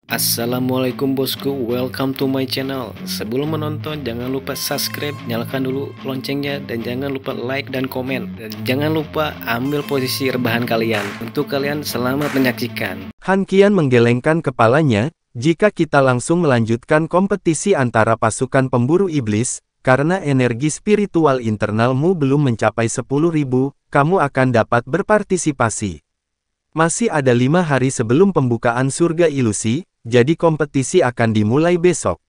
Assalamualaikum bosku, welcome to my channel. Sebelum menonton jangan lupa subscribe, nyalakan dulu loncengnya, dan jangan lupa like dan komen. Dan jangan lupa ambil posisi rebahan kalian. Untuk kalian selamat menyaksikan. Han Qian menggelengkan kepalanya. Jika kita langsung melanjutkan kompetisi antara pasukan pemburu iblis, karena energi spiritual internalmu belum mencapai 10.000, kamu akan dapat berpartisipasi. Masih ada 5 hari sebelum pembukaan surga ilusi, jadi kompetisi akan dimulai besok.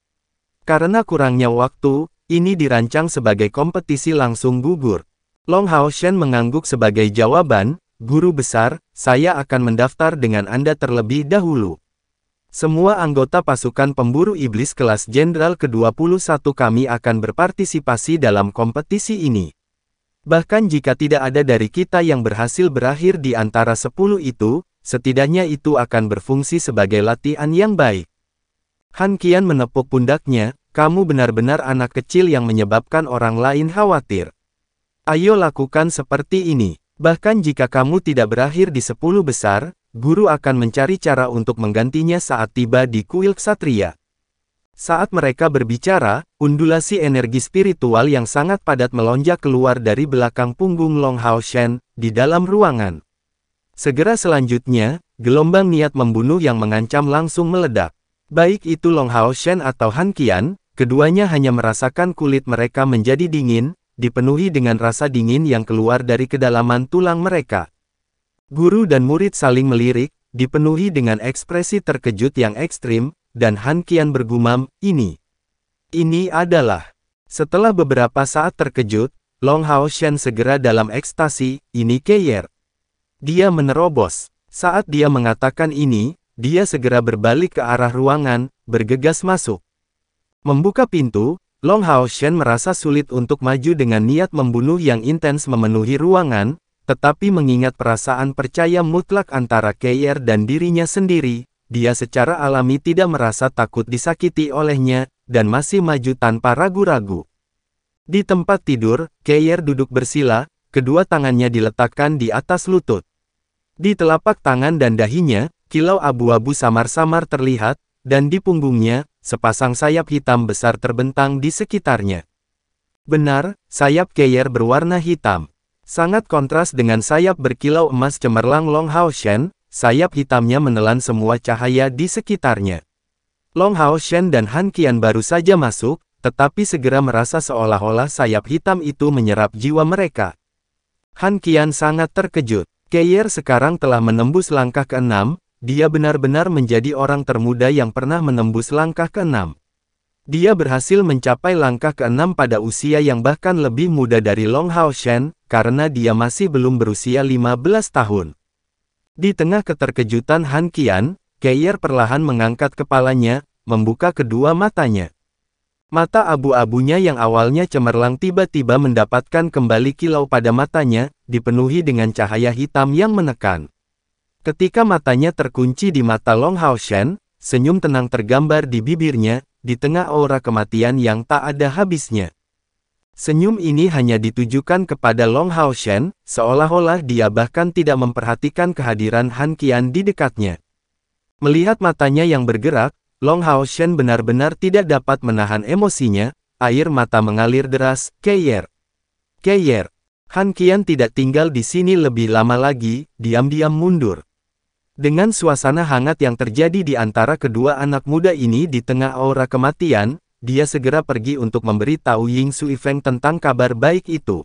Karena kurangnya waktu, ini dirancang sebagai kompetisi langsung gugur. Long Hao Shen mengangguk sebagai jawaban, Guru besar, saya akan mendaftar dengan Anda terlebih dahulu. Semua anggota pasukan pemburu iblis kelas jenderal ke-21 kami akan berpartisipasi dalam kompetisi ini. Bahkan jika tidak ada dari kita yang berhasil berakhir di antara 10 itu, setidaknya itu akan berfungsi sebagai latihan yang baik. Han Qian menepuk pundaknya, kamu benar-benar anak kecil yang menyebabkan orang lain khawatir. Ayo lakukan seperti ini. Bahkan jika kamu tidak berakhir di 10 besar, guru akan mencari cara untuk menggantinya saat tiba di kuil ksatria. Saat mereka berbicara, undulasi energi spiritual yang sangat padat melonjak keluar dari belakang punggung Long Hao Shen, di dalam ruangan. Segera selanjutnya, gelombang niat membunuh yang mengancam langsung meledak. Baik itu Long Hao Shen atau Han Qian, keduanya hanya merasakan kulit mereka menjadi dingin, dipenuhi dengan rasa dingin yang keluar dari kedalaman tulang mereka. Guru dan murid saling melirik, dipenuhi dengan ekspresi terkejut yang ekstrim, dan Han Qian bergumam, ini adalah. Setelah beberapa saat terkejut, Long Hao Shen segera dalam ekstasi, ini Keyer. Dia menerobos. Saat dia mengatakan ini, dia segera berbalik ke arah ruangan, bergegas masuk. Membuka pintu, Long Hao Shen merasa sulit untuk maju dengan niat membunuh yang intens memenuhi ruangan, tetapi mengingat perasaan percaya mutlak antara Keyer dan dirinya sendiri, dia secara alami tidak merasa takut disakiti olehnya, dan masih maju tanpa ragu-ragu. Di tempat tidur, Keyer duduk bersila, kedua tangannya diletakkan di atas lutut. Di telapak tangan dan dahinya, kilau abu-abu samar-samar terlihat, dan di punggungnya, sepasang sayap hitam besar terbentang di sekitarnya. Benar, sayap Keyer berwarna hitam. Sangat kontras dengan sayap berkilau emas cemerlang Long Hao Shen, sayap hitamnya menelan semua cahaya di sekitarnya. Long Hao Shen dan Han Qian baru saja masuk, tetapi segera merasa seolah-olah sayap hitam itu menyerap jiwa mereka. Han Qian sangat terkejut. Keyer sekarang telah menembus langkah ke-6, dia benar-benar menjadi orang termuda yang pernah menembus langkah ke-6. Dia berhasil mencapai langkah ke-6 pada usia yang bahkan lebih muda dari Long Hao Shen, karena dia masih belum berusia 15 tahun. Di tengah keterkejutan Han Qian, Keyer perlahan mengangkat kepalanya, membuka kedua matanya. Mata abu-abunya yang awalnya cemerlang tiba-tiba mendapatkan kembali kilau pada matanya, dipenuhi dengan cahaya hitam yang menekan. Ketika matanya terkunci di mata Long Hao Shen, senyum tenang tergambar di bibirnya, di tengah aura kematian yang tak ada habisnya. Senyum ini hanya ditujukan kepada Long Hao Shen, seolah-olah dia bahkan tidak memperhatikan kehadiran Han Qian di dekatnya. Melihat matanya yang bergerak, Long Hao Shen benar-benar tidak dapat menahan emosinya, air mata mengalir deras, Keyer. Keyer. Han Qian tidak tinggal di sini lebih lama lagi, diam-diam mundur. Dengan suasana hangat yang terjadi di antara kedua anak muda ini di tengah aura kematian, dia segera pergi untuk memberitahu Ying Suifeng tentang kabar baik itu.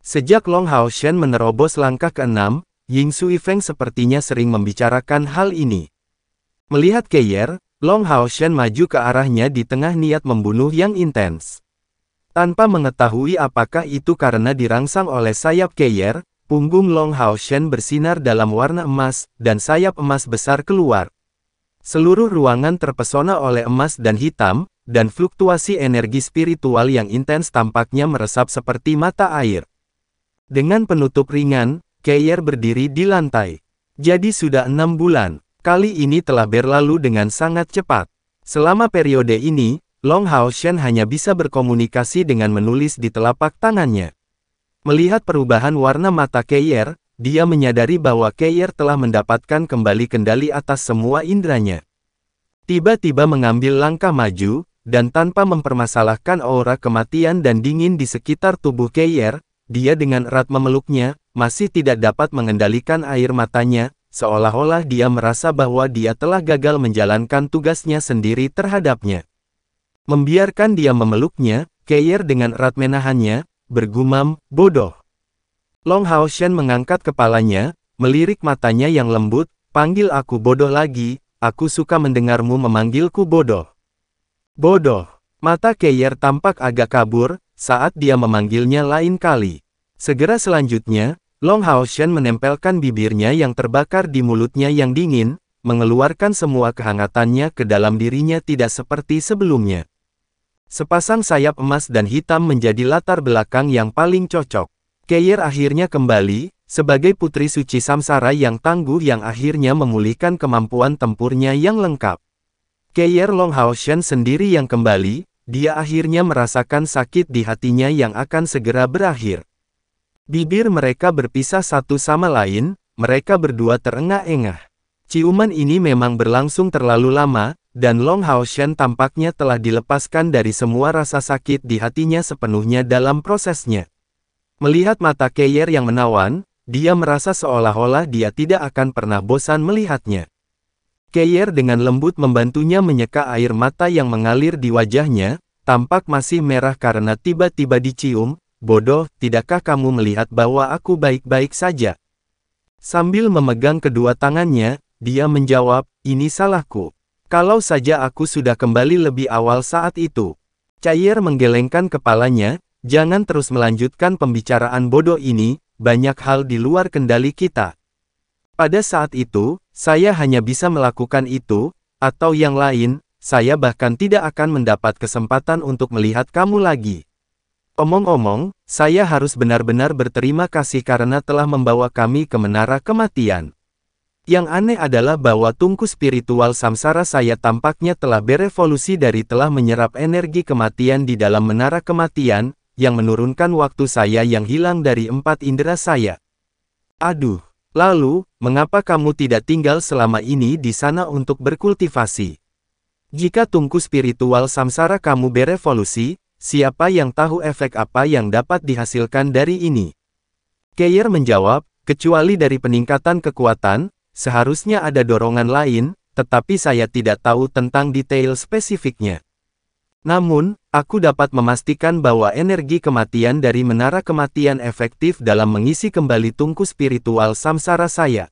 Sejak Long Hao Shen menerobos langkah ke-6, Ying Suifeng sepertinya sering membicarakan hal ini. Melihat Keyer, Long Hao Shen maju ke arahnya di tengah niat membunuh yang intens. Tanpa mengetahui apakah itu karena dirangsang oleh sayap Keyer, punggung Long Hao Shen bersinar dalam warna emas, dan sayap emas besar keluar. Seluruh ruangan terpesona oleh emas dan hitam, dan fluktuasi energi spiritual yang intens tampaknya meresap seperti mata air. Dengan penutup ringan, Keyer berdiri di lantai. Jadi sudah 6 bulan. Kali ini telah berlalu dengan sangat cepat. Selama periode ini, Long Hao Shen hanya bisa berkomunikasi dengan menulis di telapak tangannya. Melihat perubahan warna mata Keyer, dia menyadari bahwa Keyer telah mendapatkan kembali kendali atas semua inderanya. Tiba-tiba mengambil langkah maju, dan tanpa mempermasalahkan aura kematian dan dingin di sekitar tubuh Keir, dia dengan erat memeluknya, masih tidak dapat mengendalikan air matanya, seolah-olah dia merasa bahwa dia telah gagal menjalankan tugasnya sendiri terhadapnya. Membiarkan dia memeluknya, Keir dengan erat menahannya, bergumam, bodoh. Long Hao Shen mengangkat kepalanya, melirik matanya yang lembut, panggil aku bodoh lagi, aku suka mendengarmu memanggilku bodoh. Bodoh. Mata Keir tampak agak kabur, saat dia memanggilnya lain kali. Segera selanjutnya, Long Hao Shen menempelkan bibirnya yang terbakar di mulutnya yang dingin, mengeluarkan semua kehangatannya ke dalam dirinya tidak seperti sebelumnya. Sepasang sayap emas dan hitam menjadi latar belakang yang paling cocok. Keir akhirnya kembali, sebagai putri suci samsara yang tangguh yang akhirnya memulihkan kemampuan tempurnya yang lengkap. Keir Long Hao Shen sendiri yang kembali, dia akhirnya merasakan sakit di hatinya yang akan segera berakhir. Bibir mereka berpisah satu sama lain, mereka berdua terengah-engah. Ciuman ini memang berlangsung terlalu lama, dan Long Hao Shen tampaknya telah dilepaskan dari semua rasa sakit di hatinya sepenuhnya dalam prosesnya. Melihat mata Keir yang menawan, dia merasa seolah-olah dia tidak akan pernah bosan melihatnya. Keir dengan lembut membantunya menyeka air mata yang mengalir di wajahnya, tampak masih merah karena tiba-tiba dicium. Bodoh, tidakkah kamu melihat bahwa aku baik-baik saja? Sambil memegang kedua tangannya, dia menjawab, ini salahku. Kalau saja aku sudah kembali lebih awal saat itu. Keir menggelengkan kepalanya, jangan terus melanjutkan pembicaraan bodoh ini, banyak hal di luar kendali kita. Pada saat itu, saya hanya bisa melakukan itu, atau yang lain, saya bahkan tidak akan mendapat kesempatan untuk melihat kamu lagi. Omong-omong, saya harus benar-benar berterima kasih karena telah membawa kami ke menara kematian. Yang aneh adalah bahwa tungku spiritual samsara saya tampaknya telah berevolusi dari telah menyerap energi kematian di dalam menara kematian, yang menurunkan waktu saya yang hilang dari 4 indera saya. Aduh, lalu, mengapa kamu tidak tinggal selama ini di sana untuk berkultivasi? Jika tungku spiritual samsara kamu berevolusi, siapa yang tahu efek apa yang dapat dihasilkan dari ini? Keir menjawab, kecuali dari peningkatan kekuatan, seharusnya ada dorongan lain, tetapi saya tidak tahu tentang detail spesifiknya. Namun, aku dapat memastikan bahwa energi kematian dari menara kematian efektif dalam mengisi kembali tungku spiritual samsara saya.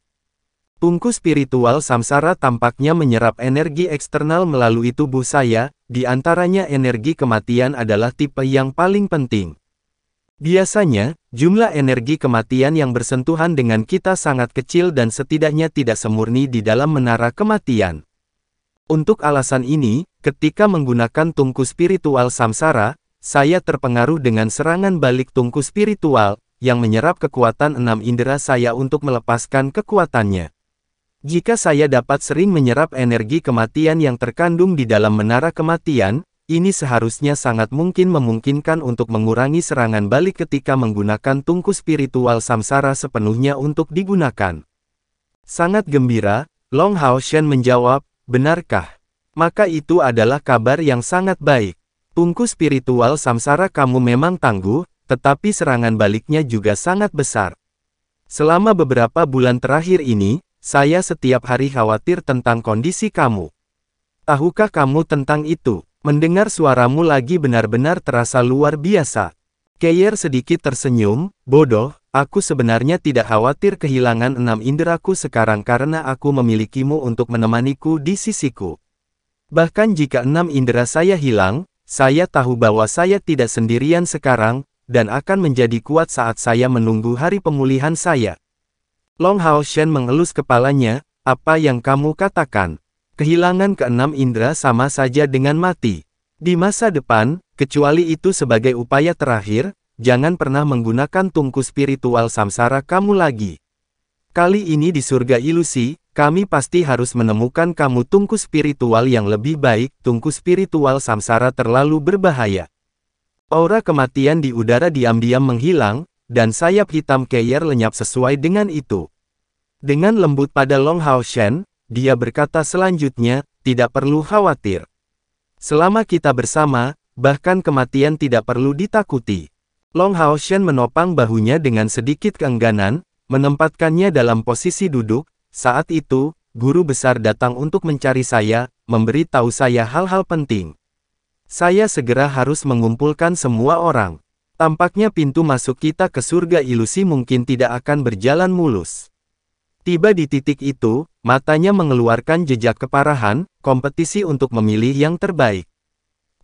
Tungku spiritual samsara tampaknya menyerap energi eksternal melalui tubuh saya, di antaranya energi kematian adalah tipe yang paling penting. Biasanya, jumlah energi kematian yang bersentuhan dengan kita sangat kecil dan setidaknya tidak semurni di dalam menara kematian. Untuk alasan ini, ketika menggunakan tungku spiritual samsara, saya terpengaruh dengan serangan balik tungku spiritual, yang menyerap kekuatan 6 indera saya untuk melepaskan kekuatannya. Jika saya dapat sering menyerap energi kematian yang terkandung di dalam menara kematian, ini seharusnya sangat mungkin memungkinkan untuk mengurangi serangan balik ketika menggunakan tungku spiritual samsara sepenuhnya untuk digunakan. Sangat gembira, Long Hao Shen menjawab, benarkah? Maka itu adalah kabar yang sangat baik. Tungku spiritual samsara kamu memang tangguh, tetapi serangan baliknya juga sangat besar. Selama beberapa bulan terakhir ini, saya setiap hari khawatir tentang kondisi kamu. Tahukah kamu tentang itu? Mendengar suaramu lagi benar-benar terasa luar biasa. Keir sedikit tersenyum, bodoh, aku sebenarnya tidak khawatir kehilangan 6 inderaku sekarang karena aku memilikimu untuk menemaniku di sisiku. Bahkan jika 6 indera saya hilang, saya tahu bahwa saya tidak sendirian sekarang, dan akan menjadi kuat saat saya menunggu hari pemulihan saya. Long Hao Shen mengelus kepalanya, apa yang kamu katakan? Kehilangan ke-6 indera sama saja dengan mati. Di masa depan, kecuali itu sebagai upaya terakhir, jangan pernah menggunakan tungku spiritual samsara kamu lagi. Kali ini di surga ilusi, kami pasti harus menemukan kamu tungku spiritual yang lebih baik, tungku spiritual samsara terlalu berbahaya. Aura kematian di udara diam-diam menghilang, dan sayap hitam Keir lenyap sesuai dengan itu. Dengan lembut pada Long Hao Shen, dia berkata selanjutnya, tidak perlu khawatir. Selama kita bersama, bahkan kematian tidak perlu ditakuti. Long Haoshan menopang bahunya dengan sedikit keengganan, menempatkannya dalam posisi duduk. Saat itu, guru besar datang untuk mencari saya, memberi tahu saya hal-hal penting. Saya segera harus mengumpulkan semua orang. Tampaknya pintu masuk kita ke surga ilusi mungkin tidak akan berjalan mulus. Tiba di titik itu, matanya mengeluarkan jejak keparahan, kompetisi untuk memilih yang terbaik.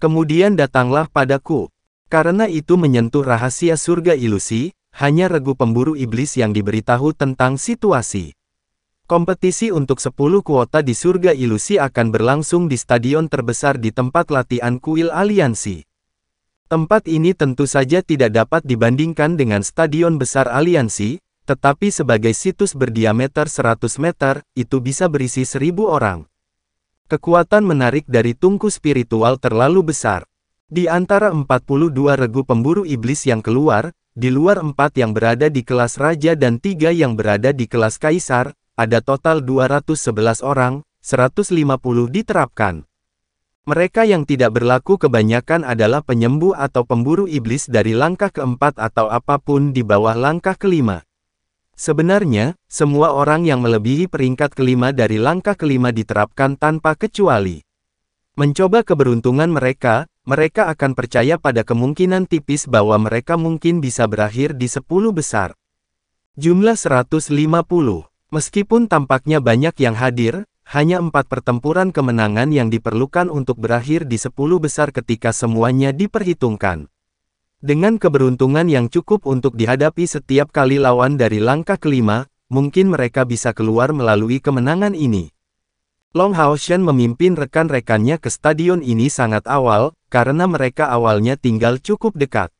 Kemudian datanglah padaku. Karena itu menyentuh rahasia surga ilusi, hanya regu pemburu iblis yang diberitahu tentang situasi. Kompetisi untuk 10 kuota di surga ilusi akan berlangsung di stadion terbesar di tempat latihan kuil aliansi. Tempat ini tentu saja tidak dapat dibandingkan dengan stadion besar aliansi, tetapi sebagai situs berdiameter 100 meter, itu bisa berisi 1000 orang. Kekuatan menarik dari tungku spiritual terlalu besar. Di antara 42 regu pemburu iblis yang keluar, di luar 4 yang berada di kelas raja dan 3 yang berada di kelas kaisar, ada total 211 orang, 150 diterapkan. Mereka yang tidak berlaku kebanyakan adalah penyembuh atau pemburu iblis dari langkah keempat atau apapun di bawah langkah kelima. Sebenarnya, semua orang yang melebihi peringkat kelima dari langkah kelima diterapkan tanpa kecuali. Mencoba keberuntungan mereka akan percaya pada kemungkinan tipis bahwa mereka mungkin bisa berakhir di 10 besar. Jumlah 150. Meskipun tampaknya banyak yang hadir, hanya 4 pertempuran kemenangan yang diperlukan untuk berakhir di 10 besar ketika semuanya diperhitungkan. Dengan keberuntungan yang cukup untuk dihadapi setiap kali lawan dari langkah kelima, mungkin mereka bisa keluar melalui kemenangan ini. Long Haoshan memimpin rekan-rekannya ke stadion ini sangat awal, karena mereka awalnya tinggal cukup dekat.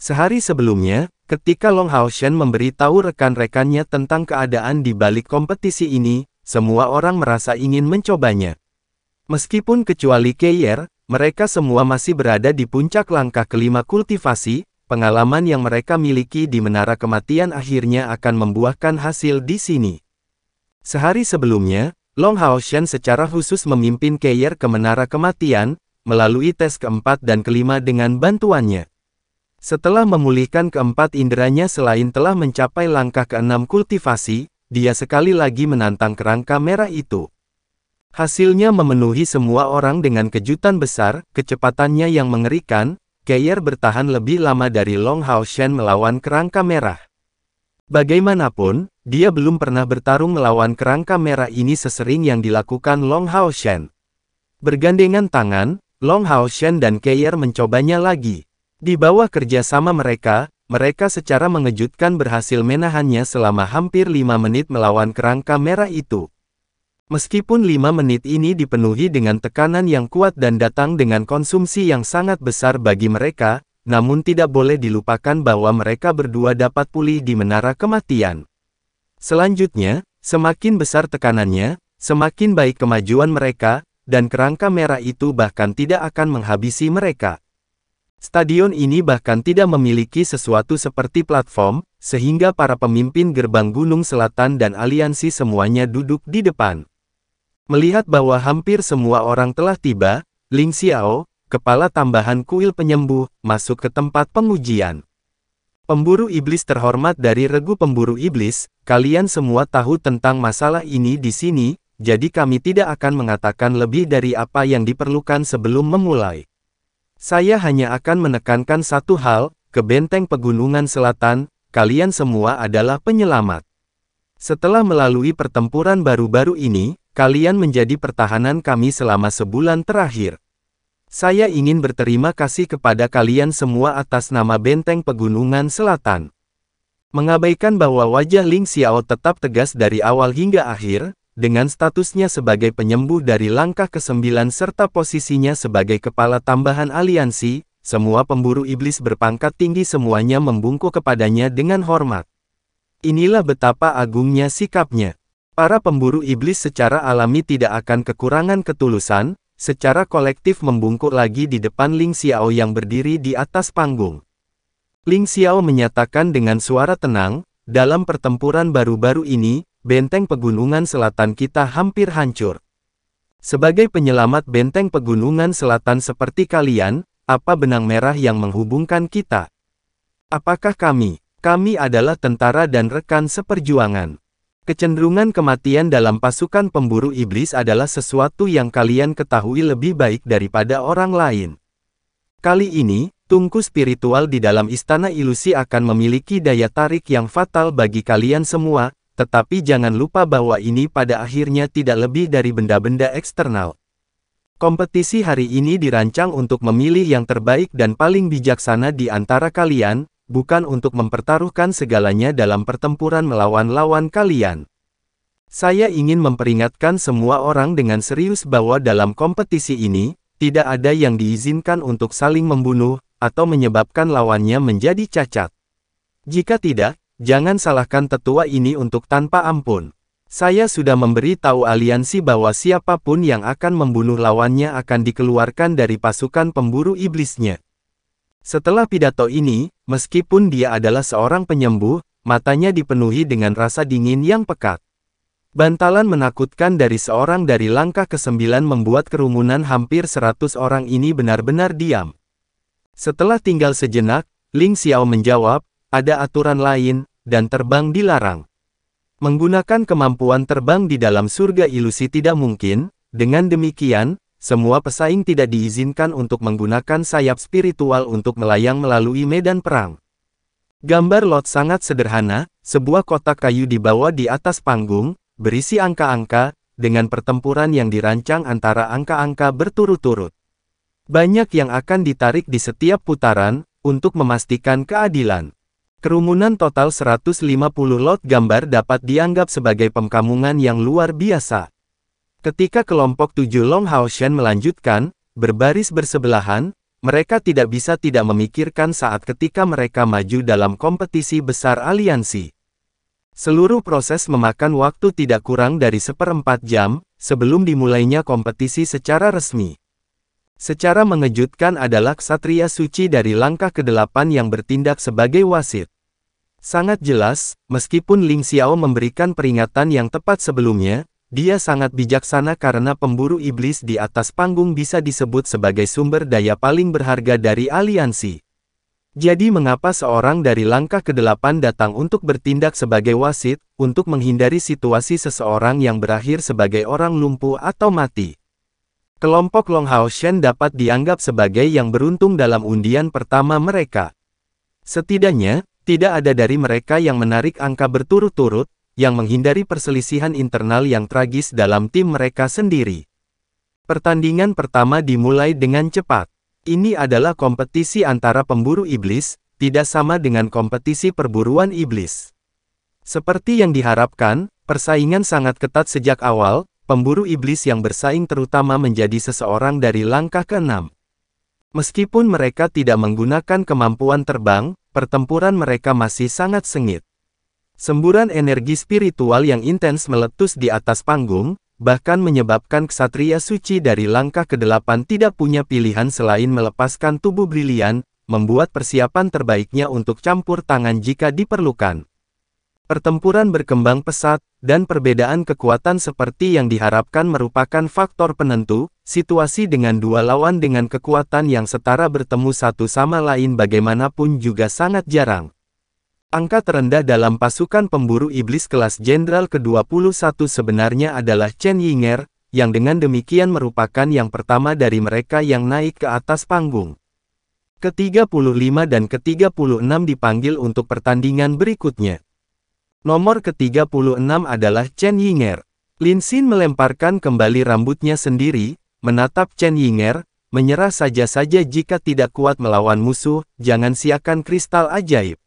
Sehari sebelumnya, ketika Long Haoshan memberitahu rekan-rekannya tentang keadaan di balik kompetisi ini, semua orang merasa ingin mencobanya. Meskipun kecuali Keir, mereka semua masih berada di puncak langkah kelima kultivasi, pengalaman yang mereka miliki di Menara Kematian akhirnya akan membuahkan hasil di sini. Sehari sebelumnya, Long Haoshan secara khusus memimpin Keir ke Menara Kematian, melalui tes keempat dan kelima dengan bantuannya. Setelah memulihkan keempat inderanya selain telah mencapai langkah keenam kultivasi, dia sekali lagi menantang kerangka merah itu. Hasilnya memenuhi semua orang dengan kejutan besar, kecepatannya yang mengerikan. Keir bertahan lebih lama dari Long Haoshan melawan kerangka merah. Bagaimanapun, dia belum pernah bertarung melawan kerangka merah ini sesering yang dilakukan Long Haoshan. Bergandengan tangan, Long Haoshan dan Keir mencobanya lagi. Di bawah kerjasama mereka secara mengejutkan berhasil menahannya selama hampir 5 menit melawan kerangka merah itu. Meskipun 5 menit ini dipenuhi dengan tekanan yang kuat dan datang dengan konsumsi yang sangat besar bagi mereka, namun tidak boleh dilupakan bahwa mereka berdua dapat pulih di Menara Kematian. Selanjutnya, semakin besar tekanannya, semakin baik kemajuan mereka, dan kerangka merah itu bahkan tidak akan menghabisi mereka. Stadion ini bahkan tidak memiliki sesuatu seperti platform, sehingga para pemimpin gerbang Gunung Selatan dan aliansi semuanya duduk di depan. Melihat bahwa hampir semua orang telah tiba, Ling Xiao, kepala tambahan kuil penyembuh, masuk ke tempat pengujian. Pemburu iblis terhormat dari regu pemburu iblis, kalian semua tahu tentang masalah ini di sini, jadi kami tidak akan mengatakan lebih dari apa yang diperlukan sebelum memulai. Saya hanya akan menekankan satu hal, ke benteng pegunungan selatan, kalian semua adalah penyelamat. Setelah melalui pertempuran baru-baru ini, kalian menjadi pertahanan kami selama sebulan terakhir. Saya ingin berterima kasih kepada kalian semua atas nama benteng pegunungan selatan. Mengabaikan bahwa wajah Ling Xiao tetap tegas dari awal hingga akhir, dengan statusnya sebagai penyembuh dari langkah ke-9 serta posisinya sebagai kepala tambahan aliansi, semua pemburu iblis berpangkat tinggi semuanya membungkuk kepadanya dengan hormat. Inilah betapa agungnya sikapnya. Para pemburu iblis secara alami tidak akan kekurangan ketulusan, secara kolektif membungkuk lagi di depan Ling Xiao yang berdiri di atas panggung. Ling Xiao menyatakan dengan suara tenang, dalam pertempuran baru-baru ini, benteng pegunungan selatan kita hampir hancur. Sebagai penyelamat benteng pegunungan selatan seperti kalian, apa benang merah yang menghubungkan kita? Apakah kami? Kami adalah tentara dan rekan seperjuangan. Kecenderungan kematian dalam pasukan pemburu iblis adalah sesuatu yang kalian ketahui lebih baik daripada orang lain. Kali ini, tungku spiritual di dalam istana ilusi akan memiliki daya tarik yang fatal bagi kalian semua, tetapi jangan lupa bahwa ini pada akhirnya tidak lebih dari benda-benda eksternal. Kompetisi hari ini dirancang untuk memilih yang terbaik dan paling bijaksana di antara kalian, bukan untuk mempertaruhkan segalanya dalam pertempuran melawan lawan kalian. Saya ingin memperingatkan semua orang dengan serius bahwa dalam kompetisi ini, tidak ada yang diizinkan untuk saling membunuh, atau menyebabkan lawannya menjadi cacat. Jika tidak, jangan salahkan tetua ini untuk tanpa ampun. Saya sudah memberi tahu aliansi bahwa siapapun yang akan membunuh lawannya akan dikeluarkan dari pasukan pemburu iblisnya. Setelah pidato ini, meskipun dia adalah seorang penyembuh, matanya dipenuhi dengan rasa dingin yang pekat. Bantalan menakutkan dari seorang dari langkah ke-9 membuat kerumunan hampir 100 orang ini benar-benar diam. Setelah tinggal sejenak, Ling Xiao menjawab, ada aturan lain, dan terbang dilarang. Menggunakan kemampuan terbang di dalam surga ilusi tidak mungkin, dengan demikian, semua pesaing tidak diizinkan untuk menggunakan sayap spiritual untuk melayang melalui medan perang. Gambar lot sangat sederhana, sebuah kotak kayu dibawa di atas panggung, berisi angka-angka, dengan pertempuran yang dirancang antara angka-angka berturut-turut. Banyak yang akan ditarik di setiap putaran, untuk memastikan keadilan. Kerumunan total 150 lot gambar dapat dianggap sebagai pengkamungan yang luar biasa. Ketika kelompok 7 Long Hao Shen melanjutkan, berbaris bersebelahan, mereka tidak bisa tidak memikirkan saat ketika mereka maju dalam kompetisi besar aliansi. Seluruh proses memakan waktu tidak kurang dari 1/4 jam, sebelum dimulainya kompetisi secara resmi. Secara mengejutkan adalah ksatria suci dari langkah ke-8 yang bertindak sebagai wasit. Sangat jelas, meskipun Ling Xiao memberikan peringatan yang tepat sebelumnya, dia sangat bijaksana karena pemburu iblis di atas panggung bisa disebut sebagai sumber daya paling berharga dari aliansi. Jadi mengapa seorang dari langkah ke-8 datang untuk bertindak sebagai wasit, untuk menghindari situasi seseorang yang berakhir sebagai orang lumpuh atau mati? Kelompok Long Hao Shen dapat dianggap sebagai yang beruntung dalam undian pertama mereka. Setidaknya, tidak ada dari mereka yang menarik angka berturut-turut, yang menghindari perselisihan internal yang tragis dalam tim mereka sendiri. Pertandingan pertama dimulai dengan cepat. Ini adalah kompetisi antara pemburu iblis, tidak sama dengan kompetisi perburuan iblis. Seperti yang diharapkan, persaingan sangat ketat sejak awal. Pemburu iblis yang bersaing terutama menjadi seseorang dari langkah ke-6. Meskipun mereka tidak menggunakan kemampuan terbang, pertempuran mereka masih sangat sengit. Semburan energi spiritual yang intens meletus di atas panggung, bahkan menyebabkan ksatria suci dari langkah ke-8 tidak punya pilihan selain melepaskan tubuh brilian, membuat persiapan terbaiknya untuk campur tangan jika diperlukan. Pertempuran berkembang pesat, dan perbedaan kekuatan seperti yang diharapkan merupakan faktor penentu. Situasi dengan dua lawan dengan kekuatan yang setara bertemu satu sama lain bagaimanapun juga sangat jarang. Angka terendah dalam pasukan pemburu iblis kelas Jenderal ke-21 sebenarnya adalah Chen Yinger, yang dengan demikian merupakan yang pertama dari mereka yang naik ke atas panggung. Ke-35 dan ke-36 dipanggil untuk pertandingan berikutnya. Nomor ke-36 adalah Chen Yinger. Lin Xin melemparkan kembali rambutnya sendiri, menatap Chen Yinger, menyerah saja jika tidak kuat melawan musuh, jangan siakan kristal ajaib.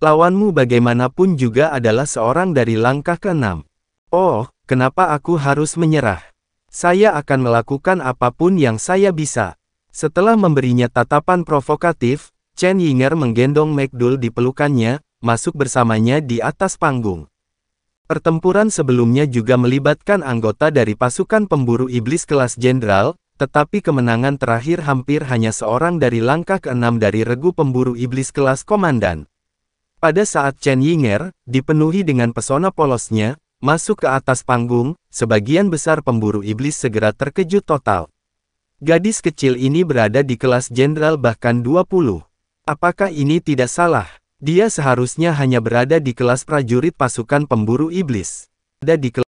Lawanmu bagaimanapun juga adalah seorang dari langkah ke-6. Oh, kenapa aku harus menyerah? Saya akan melakukan apapun yang saya bisa. Setelah memberinya tatapan provokatif, Chen Yinger menggendong McDull di pelukannya, masuk bersamanya di atas panggung. Pertempuran sebelumnya juga melibatkan anggota dari pasukan pemburu iblis kelas jenderal, tetapi kemenangan terakhir hampir hanya seorang dari langkah ke-6 dari regu pemburu iblis kelas komandan. Pada saat Chen Yinger, dipenuhi dengan pesona polosnya, masuk ke atas panggung, sebagian besar pemburu iblis segera terkejut total. Gadis kecil ini berada di kelas jenderal bahkan 20. Apakah ini tidak salah? Dia seharusnya hanya berada di kelas prajurit pasukan pemburu iblis. Ada di kelas